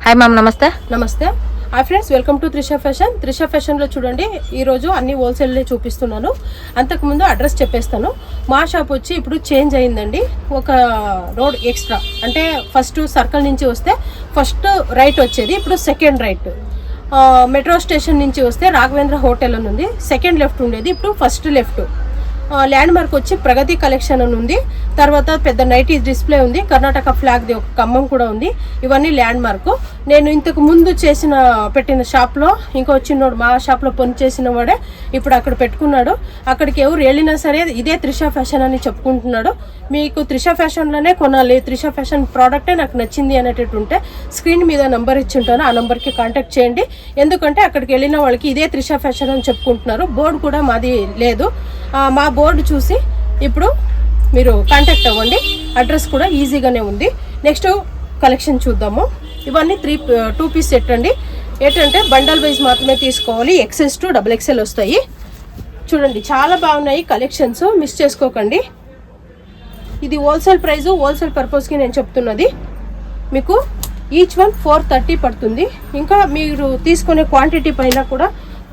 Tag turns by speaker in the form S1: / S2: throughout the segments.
S1: Hi ma'am, నమస్తే.
S2: నమస్తే. Hi friends, welcome to Trisha fashion. Trisha ఫ్యాషన్లో చూడండి, ఈరోజు అన్ని హోల్సేల్లో చూపిస్తున్నాను. అంతకుముందు అడ్రస్ చెప్పేస్తాను. మా షాప్ వచ్చి ఇప్పుడు చేంజ్ అయిందండి. ఒక రోడ్ ఎక్స్ట్రా, అంటే ఫస్ట్ సర్కిల్ నుంచి వస్తే ఫస్ట్ రైట్ వచ్చేది, ఇప్పుడు సెకండ్ రైట్. మెట్రో స్టేషన్ నుంచి వస్తే రాఘవేంద్ర హోటల్ అని ఉంది, సెకండ్ లెఫ్ట్ ఉండేది, ఇప్పుడు ఫస్ట్ లెఫ్ట్. ల్యాండ్ మార్క్ వచ్చి ప్రగతి కలెక్షన్ అని ఉంది. తర్వాత పెద్ద నైటీ డిస్ప్లే ఉంది, కర్ణాటక ఫ్లాగ్ది ఒక కమ్మం కూడా ఉంది. ఇవన్నీ ల్యాండ్ మార్కు. నేను ఇంతకు ముందు పెట్టిన షాప్లో ఇంకో చిన్నోడు మా షాప్లో పని చేసిన వాడే ఇప్పుడు అక్కడ పెట్టుకున్నాడు. అక్కడికి ఎవరు వెళ్ళినా సరే ఇదే త్రిష ఫ్యాషన్ అని చెప్పుకుంటున్నాడు. మీకు త్రిష ఫ్యాషన్లోనే కొనాలి, త్రిష ఫ్యాషన్ ప్రోడక్టే నాకు నచ్చింది అనేటట్టు ఉంటే స్క్రీన్ మీద నంబర్ ఇచ్చి ఉంటాను, ఆ నెంబర్కి కాంటాక్ట్ చేయండి. ఎందుకంటే అక్కడికి వెళ్ళిన వాళ్ళకి ఇదే త్రిష ఫ్యాషన్ అని చెప్పుకుంటున్నారు. బోర్డు కూడా మాది లేదు. మా బోర్డు చూసి ఇప్పుడు మీరు కాంటాక్ట్ అవ్వండి. అడ్రస్ కూడా ఈజీగానే ఉంది. నెక్స్ట్ కలెక్షన్ చూద్దాము. ఇవన్నీ 2 పీస్ సెట్ అండి. ఏంటంటే బండల్ వైజ్ మాత్రమే తీసుకోవాలి. XS to XXL వస్తాయి. చూడండి, చాలా బాగున్నాయి కలెక్షన్స్, మిస్ చేసుకోకండి. ఇది హోల్సేల్ ప్రైజు, హోల్సేల్ పర్పస్కి నేను చెప్తున్నది. మీకు ఈచ్ వన్ 430 పడుతుంది. ఇంకా మీరు తీసుకునే క్వాంటిటీ పైన కూడా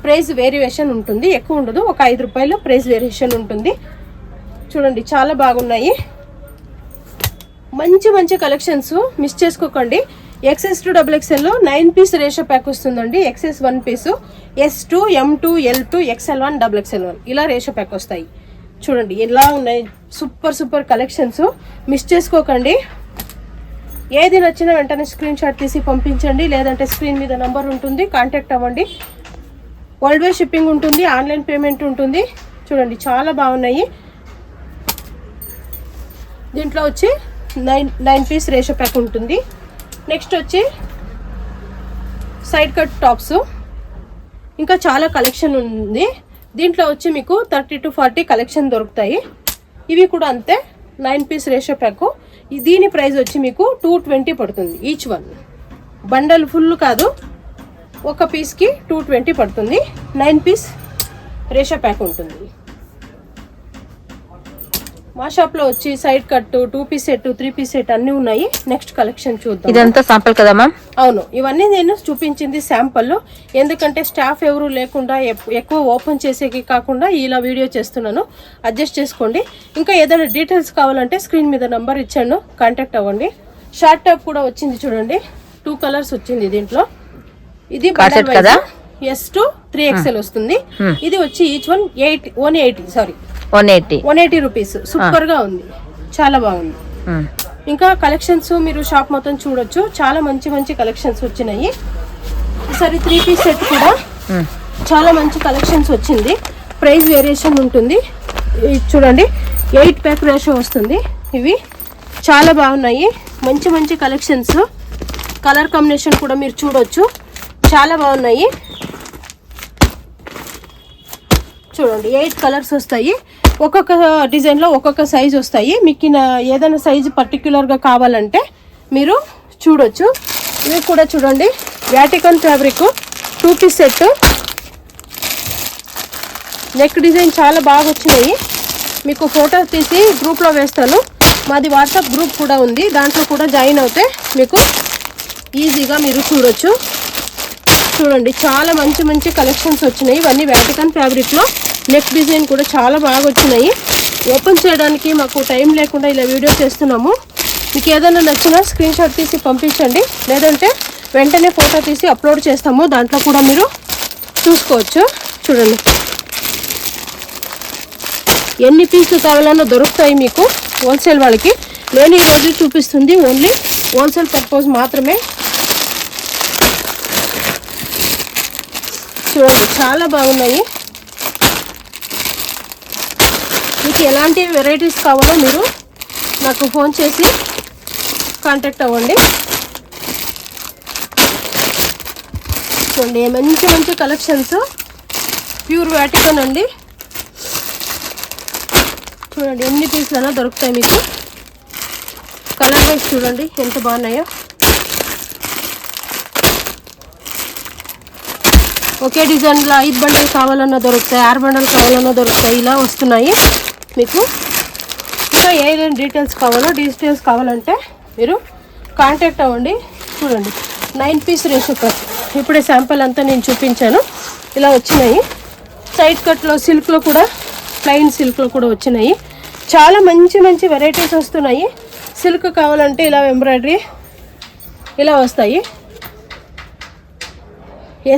S2: ప్రైస్ వేరియేషన్ ఉంటుంది, ఎక్కువ ఉండదు. ఒక 5 రూపాయలు ప్రైస్ వేరియేషన్ ఉంటుంది. చూడండి, చాలా బాగున్నాయి. మంచి మంచి కలెక్షన్స్, మిస్ చేసుకోకండి. XS to XXL 9 piece ratio pack వస్తుందండి. XS 1 piece, S2, M2, L2, XL1, XXL1 ఇలా రేషియో ప్యాక్ వస్తాయి. చూడండి ఎలా ఉన్నాయి, సూపర్ సూపర్ కలెక్షన్స్, మిస్ చేసుకోకండి. ఏది నచ్చినా వెంటనే స్క్రీన్ షాట్ తీసి పంపించండి, లేదంటే స్క్రీన్ మీద నంబర్ ఉంటుంది, కాంటాక్ట్ అవ్వండి. వరల్డ్ వైడ్ షిప్పింగ్ ఉంటుంది, ఆన్లైన్ పేమెంట్ ఉంటుంది. చూడండి, చాలా బాగున్నాయి. దీంట్లో వచ్చి 9 పీస్ రేషియో ప్యాక్ ఉంటుంది. నెక్స్ట్ వచ్చి సైడ్ కట్ టాప్స్, ఇంకా చాలా కలెక్షన్ ఉంది. దీంట్లో వచ్చి మీకు 30 to 40 కలెక్షన్ దొరుకుతాయి. ఇవి కూడా అంతే, 9 పీస్ రేషియో ప్యాక్. దీని ప్రైస్ వచ్చి మీకు 220 పడుతుంది ఈచ్ వన్. బండల్ ఫుల్ కాదు, ఒక పీస్కి 220 పడుతుంది. 9 పీస్ రేషియో ప్యాక్ ఉంటుంది. మా షాప్లో వచ్చి side cut, 2 piece set, 3 piece set అన్నీ ఉన్నాయి. నెక్స్ట్ కలెక్షన్ చూద్దాం.
S1: ఇదంతా శాంపుల్ కదా మ్యామ్?
S2: అవును, ఇవన్నీ నేను చూపించింది శాంపుల్. ఎందుకంటే స్టాఫ్ ఎవరు లేకుండా ఎక్కువ ఓపెన్ చేసేకి కాకుండా ఇలా వీడియో చేస్తున్నాను, అడ్జస్ట్ చేసుకోండి. ఇంకా ఏదైనా డీటెయిల్స్ కావాలంటే స్క్రీన్ మీద నంబర్ ఇచ్చాను, కాంటాక్ట్ అవ్వండి. షార్ట్ టాప్ కూడా వచ్చింది చూడండి, 2 కలర్స్ వచ్చింది దీంట్లో. ఇది కదా, S to 3XL వస్తుంది. ఇది వచ్చి ఈచ్ వన్ 180 రూపీస్. సూపర్ గా ఉంది, చాలా బాగుంది. ఇంకా కలెక్షన్స్ మీరు షాప్ మొత్తం చూడొచ్చు, చాలా మంచి మంచి కలెక్షన్స్ వచ్చినాయి. ఈసారి 3 పీస్ సెట్ కూడా చాలా మంచి కలెక్షన్స్ వచ్చింది. ప్రైస్ వేరియేషన్ ఉంటుంది. చూడండి, 8 ప్యాక్ రేషియో వస్తుంది. ఇవి చాలా బాగున్నాయి, మంచి మంచి కలెక్షన్స్. కలర్ కాంబినేషన్ కూడా మీరు చూడొచ్చు, చాలా బాగున్నాయి. చూడండి, 8 కలర్స్ వస్తాయి. ఒక్కొక్క డిజైన్లో ఒక్కొక్క సైజ్ వస్తాయి. మీకు ఏదైనా సైజు పర్టిక్యులర్గా కావాలంటే మీరు చూడొచ్చు. ఇవి కూడా చూడండి, Vatican fabric 2 piece set. Neck design చాలా బాగా వచ్చినాయి. మీకు ఫోటో తీసి గ్రూప్లో వేస్తాను. మాది వాట్సాప్ గ్రూప్ కూడా ఉంది, దాంట్లో కూడా జాయిన్ అవుతే మీకు ఈజీగా మీరు చూడొచ్చు. చూడండి, చాలా మంచి మంచి కలెక్షన్స్ వచ్చినాయి. ఇవన్నీ వ్యాటికన్ ఫ్యాబ్రిక్లో. నెక్ డిజైన్ కూడా చాలా బాగా వచ్చినాయి. ఓపెన్ చేయడానికి మాకు టైం లేకుండా ఇలా వీడియో చేస్తున్నాము. మీకు ఏదైనా నచ్చినా స్క్రీన్ షాట్ తీసి పంపించండి, లేదంటే వెంటనే ఫోటో తీసి అప్లోడ్ చేస్తాము, దాంట్లో కూడా మీరు చూసుకోవచ్చు. చూడండి, ఎన్ని పీసులు కావాలన్నా దొరుకుతాయి మీకు హోల్సేల్ వాళ్ళకి. నేను ఈరోజు చూపిస్తుంది ఓన్లీ హోల్సేల్ పర్పస్ మాత్రమే. చూడండి, చాలా బాగున్నాయి. మీకు ఎలాంటి వెరైటీస్ కావాలో మీరు నాకు ఫోన్ చేసి కాంటాక్ట్ అవ్వండి. చూడండి, మంచి మంచి కలెక్షన్స్, ప్యూర్ వ్యాటికన్ అండి. చూడండి, ఎన్ని పీసులైనా దొరుకుతాయి మీకు. కలర్ వైజ్ చూడండి ఎంత బాగున్నాయో. ఒకే డిజైన్లో 5 బండలు కావాలన్నా దొరుకుతాయి, 6 బండలు కావాలన్నా దొరుకుతాయి, ఇలా వస్తున్నాయి మీకు. ఇంకా ఏదైనా డీటెయిల్స్ కావాలంటే మీరు కాంటాక్ట్ అవ్వండి. చూడండి, 9 పీస్ రేషియో కట్. ఇప్పుడే శాంపుల్ అంతా నేను చూపించాను. ఇలా వచ్చినాయి. సైడ్ కట్లో సిల్క్లో కూడా, ప్లెయిన్ సిల్క్లో కూడా వచ్చినాయి. చాలా మంచి మంచి వెరైటీస్ వస్తున్నాయి. సిల్క్ కావాలంటే ఇలా ఎంబ్రాయిడరీ ఇలా వస్తాయి.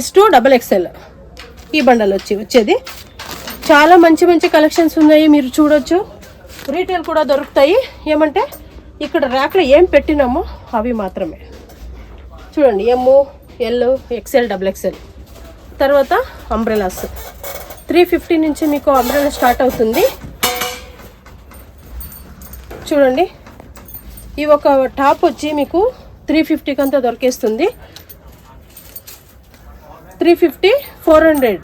S2: S2 XXL ఈ బండల్ వచ్చేది. చాలా మంచి మంచి కలెక్షన్స్ ఉన్నాయి, మీరు చూడొచ్చు. రీటైల్ కూడా దొరుకుతాయి. ఏమంటే ఇక్కడ ర్యాక్లో ఏం పెట్టినామో అవి మాత్రమే. చూడండి, ML, XL, XXL. తర్వాత అంబ్రెలాస్ 350 నుంచి మీకు అంబ్రెలా స్టార్ట్ అవుతుంది. చూడండి, ఈ ఒక టాప్ వచ్చి మీకు 350 అంతా దొరికేస్తుంది. 350, 400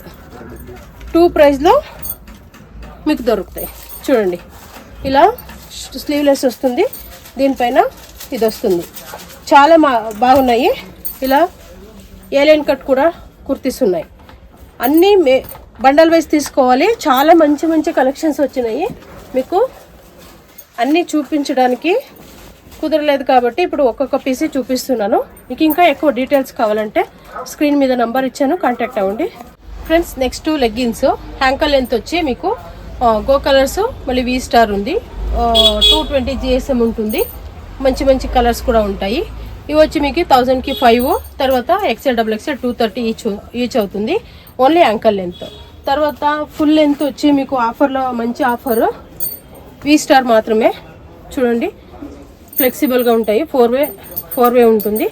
S2: 2 ప్రైస్లో మీకు దొరుకుతాయి. చూడండి, ఇలా స్లీవ్లెస్ వస్తుంది, దీనిపైన ఇది వస్తుంది. చాలా బాగున్నాయి. ఇలా ఏలైన్ కట్ కూడా కుర్తీస్ ఉన్నాయి. అన్నీ బండల్ వైజ్ తీసుకోవాలి. చాలా మంచి మంచి కలెక్షన్స్ వచ్చినాయి. మీకు అన్నీ చూపించడానికి కుదరలేదు కాబట్టి ఇప్పుడు ఒక్కొక్క పీసే చూపిస్తున్నాను. మీకు ఇంకా ఎక్కువ డీటెయిల్స్ కావాలంటే స్క్రీన్ మీద నంబర్ ఇచ్చాను, కాంటాక్ట్ అవ్వండి. ఫ్రెండ్స్, నెక్స్ట్ లెగ్గిన్స్ హ్యాంకల్ లెంత్ వచ్చి మీకు గో కలర్స్, మళ్ళీ V స్టార్ ఉంది, 220 GSM ఉంటుంది. మంచి మంచి కలర్స్ కూడా ఉంటాయి. ఇవి వచ్చి మీకు 1000కి 5, తర్వాత XL, XXL 230 ఈచ్ అవుతుంది. Only ankle length. తర్వాత ఫుల్ లెంత్ వచ్చి మీకు ఆఫర్లో మంచి ఆఫర్, V స్టార్ మాత్రమే. చూడండి, ఫ్లెక్సిబుల్గా ఉంటాయి. 4 వే ఉంటుంది.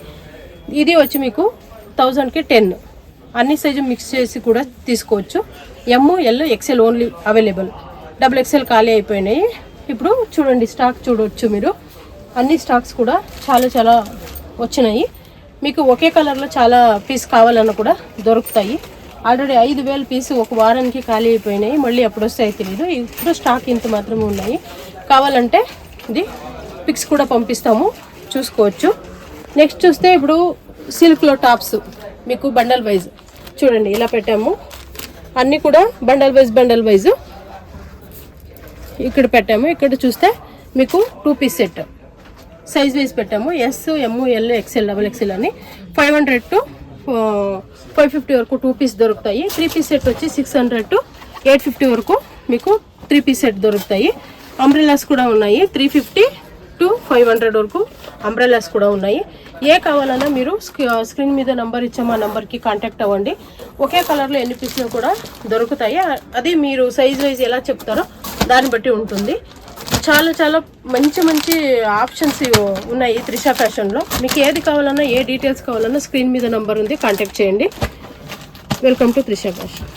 S2: ఇది వచ్చి మీకు 1000కి 10. అన్ని సైజు మిక్స్ చేసి కూడా తీసుకోవచ్చు. ML, XL only available. XXL ఖాళీ అయిపోయినాయి. ఇప్పుడు చూడండి, స్టాక్ చూడవచ్చు మీరు. అన్ని స్టాక్స్ కూడా చాలా చాలా వచ్చినాయి. మీకు ఒకే కలర్లో చాలా పీస్ కావాలన్నా కూడా దొరుకుతాయి. ఆల్రెడీ 5000 పీసు ఒక వారానికి ఖాళీ అయిపోయినాయి. మళ్ళీ ఎప్పుడు వస్తాయో తెలియదు. ఇప్పుడు స్టాక్ ఇంత మాత్రమే ఉన్నాయి. కావాలంటే ఇది పిక్స్ కూడా పంపిస్తాము, చూసుకోవచ్చు. నెక్స్ట్ చూస్తే ఇప్పుడు సిల్క్లో టాప్స్ మీకు బండల్ వైజ్. చూడండి, ఇలా పెట్టాము. అన్నీ కూడా బండల్ వైజ్ ఇక్కడ పెట్టాము. ఇక్కడ చూస్తే మీకు 2 పీస్ సెట్ సైజ్ వైజ్ పెట్టాము. S, ML, XL, XXL అని 500 to 550 వరకు 2 పీస్ దొరుకుతాయి. 3 పీస్ సెట్ వచ్చి 600 to 850 వరకు మీకు 3 పీస్ సెట్ దొరుకుతాయి. అంబ్రెలాస్ కూడా ఉన్నాయి. 350 to 500 వరకు అంబ్రెలాస్ కూడా ఉన్నాయి. ఏ కావాలన్నా మీరు స్క్రీన్ మీద నంబర్ ఇచ్చాము, ఆ నంబర్కి కాంటాక్ట్ అవ్వండి. ఒకే కలర్లో ఎన్ని పీసులు కూడా దొరుకుతాయి. అది మీరు సైజ్ వైజ్ ఎలా చెప్తారో దాన్ని బట్టి ఉంటుంది. చాలా చాలా మంచి మంచి ఆప్షన్స్ ఉన్నాయి త్రిషా ఫ్యాషన్లో. మీకు ఏది కావాలన్నా, ఏ డీటెయిల్స్ కావాలన్నా స్క్రీన్ మీద నంబర్ ఉంది, కాంటాక్ట్ చేయండి. Welcome to Trisha fashion.